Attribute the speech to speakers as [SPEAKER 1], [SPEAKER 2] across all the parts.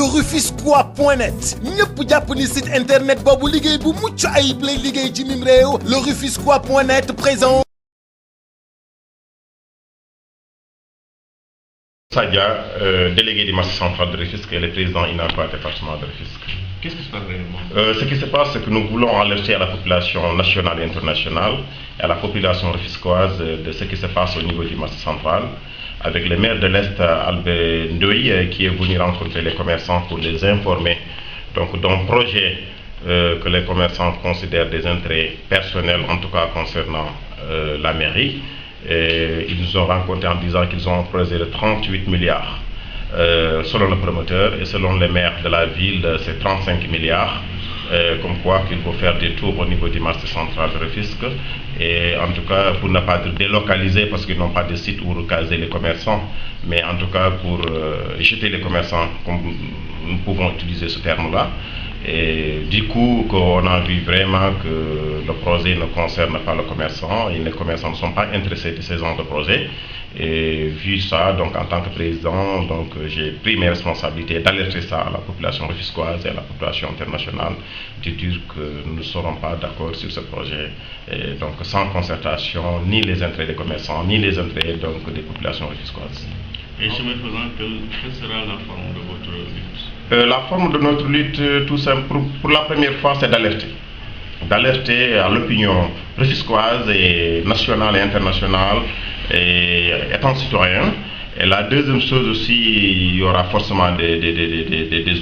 [SPEAKER 1] lerufisquois.net ñëpp jàpp ni site internet boobu liggéey bu mucc ayib lay liggéey ci mim réew lerufisquois.net présente.
[SPEAKER 2] Sadia, délégué du marché central de Rufisque et le président INAPA département de Rufisque.
[SPEAKER 3] Qu'est-ce qui se passe réellement?
[SPEAKER 2] Ce qui se passe, c'est que nous voulons alerter à la population nationale et internationale et à la population rufisquoise de ce qui se passe au niveau du marché central, avec le maire de l'Est, Albert Ndoye, qui est venu rencontrer les commerçants pour les informer d'un projet que les commerçants considèrent des intérêts personnels, en tout cas concernant la mairie. Et ils nous ont rencontrés en disant qu'ils ont un projet de 38 milliards selon le promoteur, et selon les maires de la ville, c'est 35 milliards. Comme quoi qu'il faut faire des tours au niveau du marché central de Rufisque, et en tout cas pour ne pas être délocalisés parce qu'ils n'ont pas de site où recaser les commerçants, mais en tout cas pour jeter les commerçants, comme nous pouvons utiliser ce terme-là. Et du coup, on a vu vraiment que le projet ne concerne pas le commerçant et les commerçants ne sont pas intéressés de ce genre de projet. Et vu ça, donc en tant que président, j'ai pris mes responsabilités d'alerter ça à la population rufisquoise et à la population internationale, de dire que nous ne serons pas d'accord sur ce projet, et donc sans concertation, ni les intérêts des commerçants, ni les intérêts des populations rufisquoises.
[SPEAKER 3] Et chemin faisant, quelle sera la forme de votre lutte?
[SPEAKER 2] La forme de notre lutte, tout simple, pour la première fois, c'est d'alerter à l'opinion rufisquoise et nationale et internationale, et étant citoyen. Et la deuxième chose aussi, il y aura forcément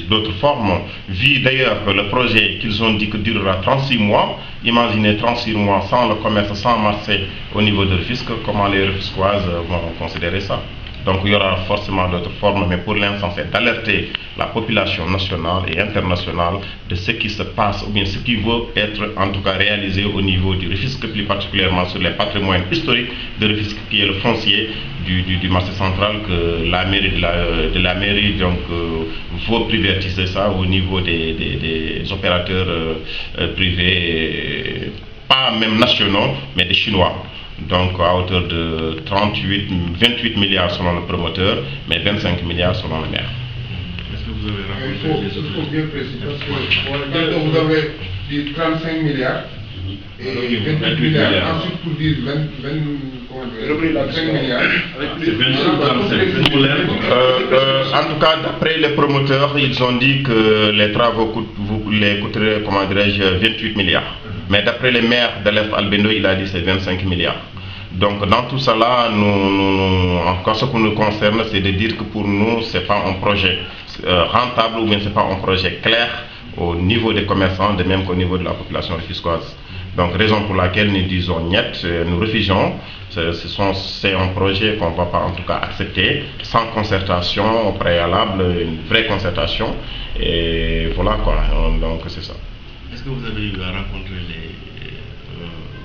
[SPEAKER 2] d'autres formes, vu d'ailleurs que le projet qu'ils ont dit que durera 36 mois, imaginez 36 mois sans le commerce, sans marché au niveau de Rufisque, comment les Rufisquoises vont considérer ça? Donc il y aura forcément d'autres formes, mais pour l'instant c'est d'alerter la population nationale et internationale de ce qui se passe, ou bien ce qui veut être en tout cas réalisé au niveau du Rufisque, plus particulièrement sur les patrimoines historiques de Rufisque, qui est le foncier du marché central, que la mairie de la mairie veut privatiser ça au niveau des opérateurs privés, pas même nationaux, mais des Chinois. Donc à hauteur de 28 milliards selon le promoteur, mais 25 milliards selon le maire.
[SPEAKER 3] Est-ce que vous avez rencontré les autres?
[SPEAKER 4] Il faut bien préciser, parce que vous avez dit 35 milliards et 28 milliards, ensuite pour dire 25 milliards.
[SPEAKER 2] En tout cas, d'après les promoteurs, ils ont dit que les travaux coûteraient, comment dirais-je, 28 milliards. Mais d'après les maires de l'Est, Albendo, il a dit c'est 25 milliards. Donc dans tout cela, encore ce qui nous concerne, c'est de dire que pour nous, ce n'est pas un projet rentable, ou bien ce n'est pas un projet clair au niveau des commerçants, de même qu'au niveau de la population rufisquoise. Donc raison pour laquelle nous disons niet, nous refusons. C'est un projet qu'on ne va pas en tout cas accepter sans concertation au préalable, une vraie concertation. Et voilà quoi, donc c'est ça.
[SPEAKER 3] Est-ce que vous avez eu à rencontrer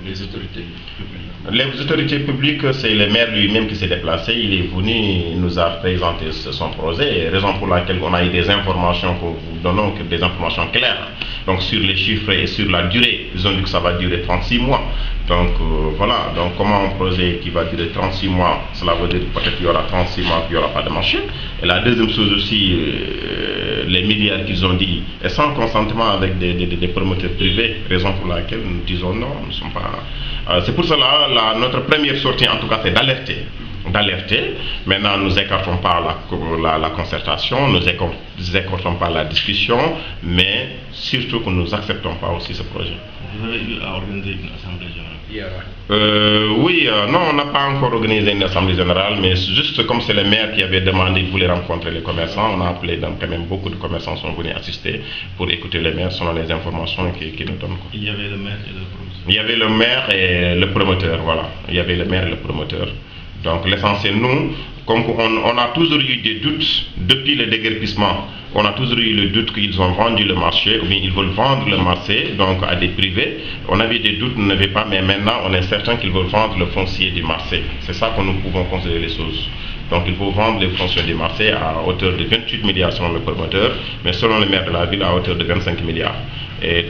[SPEAKER 3] les autorités publiques?
[SPEAKER 2] Les autorités publiques, c'est le maire lui-même qui s'est déplacé. Il est venu, il nous a présenté son projet, raison pour laquelle on a eu des informations que vous donnons, des informations claires, donc sur les chiffres et sur la durée. Ils ont dit que ça va durer 36 mois. Donc voilà, donc comment un projet qui va durer 36 mois, cela veut dire peut-être qu'il y aura 36 mois, qu'il n'y aura pas de marché. Et la deuxième chose aussi, les milliards qu'ils ont dit, et sans consentement avec des promoteurs privés, raison pour laquelle nous disons non, nous ne sommes pas... c'est pour cela, notre première sortie en tout cas, c'est d'alerter. Maintenant, nous n'écartons pas la concertation, nous n'écartons pas la discussion, mais surtout que nous n'acceptons pas aussi ce projet.
[SPEAKER 3] Vous avez eu à organiser une assemblée générale?
[SPEAKER 2] Oui, non, on n'a pas encore organisé une assemblée générale, mais juste comme c'est le maire qui avait demandé, il voulait rencontrer les commerçants, on a appelé, donc quand même beaucoup de commerçants sont venus assister pour écouter le maire selon les informations qu'il nous donne.
[SPEAKER 3] Il y avait le maire et le promoteur?
[SPEAKER 2] Il y avait le maire et le promoteur, voilà. Il y avait le maire et le promoteur. Donc l'essentiel, nous, comme on a toujours eu des doutes depuis le déguerpissement, on a toujours eu le doute qu'ils ont vendu le marché, ou bien ils veulent vendre le marché donc à des privés. On avait des doutes, on n'avait pas, mais maintenant on est certain qu'ils veulent vendre le foncier du marché. C'est ça que nous pouvons considérer les choses. Donc il faut vendre les fonciers du marché à hauteur de 28 milliards selon le promoteur, mais selon le maire de la ville à hauteur de 25 milliards. Et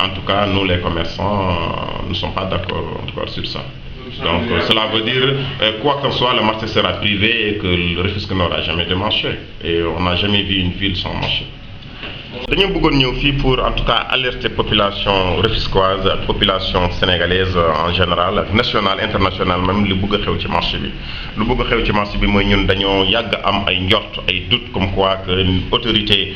[SPEAKER 2] en tout cas, nous les commerçants ne sommes pas d'accord sur ça. Donc cela veut dire, quoi que ce soit, le marché sera privé et que le Rufisque n'aura jamais de marché. Et on n'a jamais vu une ville sans marché. dañoo bëggoon ñëw fii pour en tout cas alerter population rufisquoise ak population sénégalaise en général ak nationale internationale même li bëgg a xew ci marché bi. lu bëgg a xew ci marché bi mooy ñun dañoo yàgg am ay njort ay doute comme quoi que autorité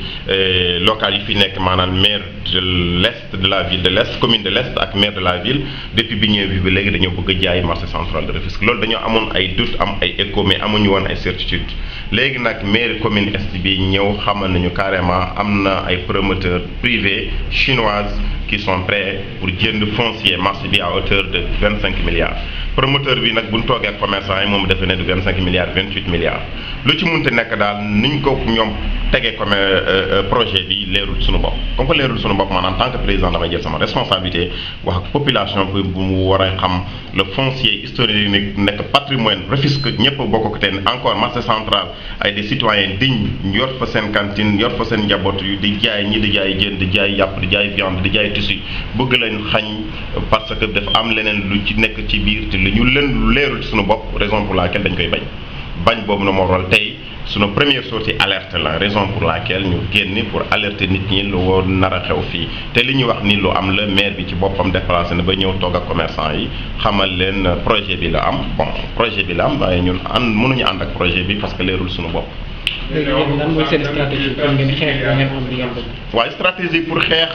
[SPEAKER 2] locale yi fi nekk maanaam maire de l'est de la ville de l'est commune de l'est ak maire de la ville depuis bi ñëwee bi ba léegi dañoo bëgg a jaay marché central de Rufisque loolu dañoo amoon ay doute am ay écho mais amuñu woon ay certitude léegi nag maire commune est bi ñëw xamal nañu carrément am na ay promoteurs privés chinoises qui sont prêts pour jënd foncier marché bi à hauteur de 25 milliards promoteur bi nag bu ñu toogee ak commerçant yi moom defe ne du 25 milliards 28 milliards lu ci munte nekk daal niñ ko ñoom tegee comme projet bi leerul suñu bopp comme que leerul suñu bopp man en tant que président damay jël sama responsabilité wax ak population bi bu mu war a xam le foncier historique nekk patrimoine Rufisque ñëpp bokk ko te encore marché central ay des citoyens dignes yor fa seen cantine yor fa seen njaboot yu di jaay ñi di jaay jën di jaay yàpp di jaay viande di jaay tissu bëgg leen xañ parce que dafa am leneen lu ci nekk ci biir te lu ñu leen leerul ci suñu bopp raison pour laquelle dañ koy bañ boobu na moo waral tey suñu première sortie alerte la raison pour laquelle ñu génn pour alerter nit ñi lu war nar a xew fii te li ñuy wax ni lu am la maire bi ci boppam déplacé na ba ñëw toog ak commerçant yi xamal leen projet bi la am bon projet bi la am waaye ñun mënuñu ànd ak projet bi parce que leerul suñu bopp.
[SPEAKER 5] léegi lan mooy seen stratégie pour ngeen xeex ba ngeen am li ngeen bëgg.
[SPEAKER 2] waaye stratégie pour xeex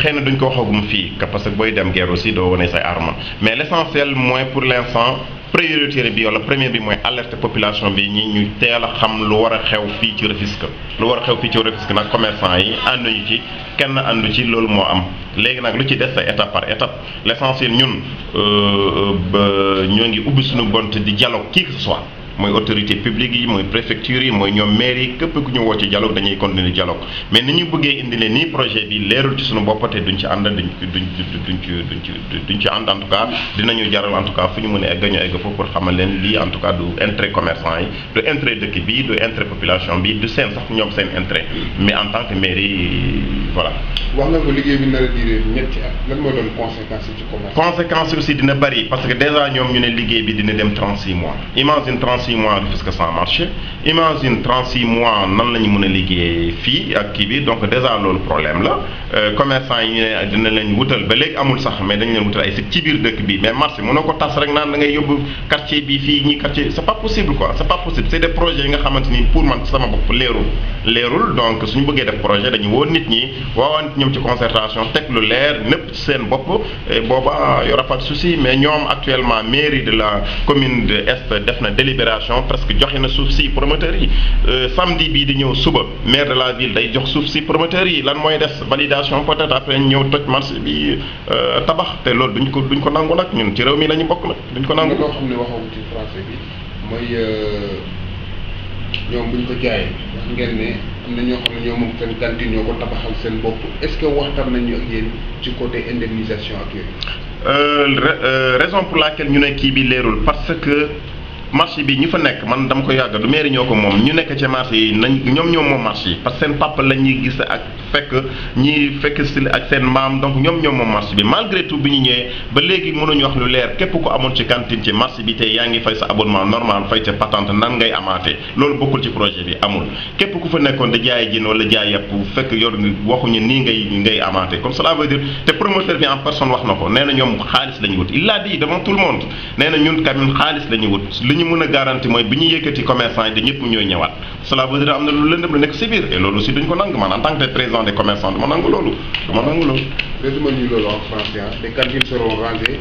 [SPEAKER 2] xëy na duñ ko waxagum fii parce que booy dem guerre aussi doo wane say armes mais l'essentiel mooy pour l'instant priorité bi wala premier bi mooy alerte population bi ñu teel a xam lu war a xew fii ci Rufisque lu war a xew fii ci Rufisque nag commerçant yi ànduñu ci kenn àndu ci loolu moo am léegi nag lu ci des sa étape par étape l'essentiel ñun ñoo ngi ubbi suñu bont di dialogue qui que ce soit mooy autorité publique yi mooy préfecture yi mooy ñoom maire yi képp ku ñu woo ci dialogue dañuy continuer dialogue mais ni ñu bëggee indi leen nii projet bi leerul ci suñu bopp te duñ ci ànd duñ ci ànd en tout cas dinañu jaral en tout cas fu ñu mën a egg ñu egg foofu pour xamal leen lii en tout cas du intérêt commerçant yi du intérêt dëkk bi du intérêt population bi du seen sax ñoom seen intérêt mais en tant que maire yi voilà.
[SPEAKER 4] wax nga ko liggéey bi nar a duré ñetti at lan moo doon conséquences yi ci commerce.
[SPEAKER 2] conséquences aussi dina bari parce que déjà ñoom ñu ne liggéey bi dina dem 36 mois imagine 36 mois Rufisque sans marché imagine 36 mois nan la ñu mën a liggéey fii ak kii bi donc déjà loolu problème la commerçant yi ñu ne dina leen wutal ba léegi amul sax mais dañu leen wutal ay sites ci biir dëkk bi mais marché mënoo ko tas rek naan da ngay yóbbu quartier bi fii ñi quartier c'est pas possible quoi c'est pas possible c'est des projets yi nga xamante ni pour man sama bopp leerul donc suñu bëggee def projet dañu woo nit ñi woowante ñoom ci concertation teg lu leer nëpp ci seen bopp booba y aura pas de souci mais ñoom actuellement mairie de la commune de Est def na délibération presque joxe na suuf si promoteurs yi samedi bii di ñëw suba maire de la ville day jox suuf si promoteurs yi lan mooy des validation peut-être après ñëw toj marché bi tabax te loolu duñ ko nangu nag ñun ci réew mi la ñu bokk nag duñ ko nangu.
[SPEAKER 4] loo xam ne waxoo ci français bi mooy ñoom buñ ko jaayee wax ngeen ne am na ñoo xam ne ñoo moom seen cantine ñoo ko tabaxal seen bopp est-ce que waxtaan nañu ak yéen ci côté indemnisation ak yooyu.
[SPEAKER 2] Raison pour laquelle ñu ne kii bi leerul parce que marché bi ñu fa nekk man dama ko yàgg du mairie ñoo ko moom ñu nekk ci marché yi nañ ñoom moom marché yi parce que seen papa la ñuy gis ak fekk si ak seen maam donc ñoom moom marché bi malgré tout bi ñu ñëwee ba léegi mënuñu wax lu leer képp ko amoon ci cantine ci marché bi tey yaa ngi fay sa abonnement normal fay sa patente nan ngay amaatee loolu bokkul ci projet bi amul képp ku fa nekkoon da jaay jën wala jaay yàpp fekk yor waxuñu nii ngay amaatee comme cela veut dire te promoteur bi en personne wax na ko nee na ñoom xaalis la ñu wut il l'a dit devant tout le monde nee na ñun tamit xaalis la ñu wut ñu mën a garanti mooy bi ñu yëkkati commerçant yi da ñëpp ñooy ñëwaat cela veut dire am na lu lëndëm lu nekk si biir et loolu aussi duñ ko nangu man en tant que président des commerçants du ma nangu loolu
[SPEAKER 4] résumé ñu loolu en français les cantines seront rangées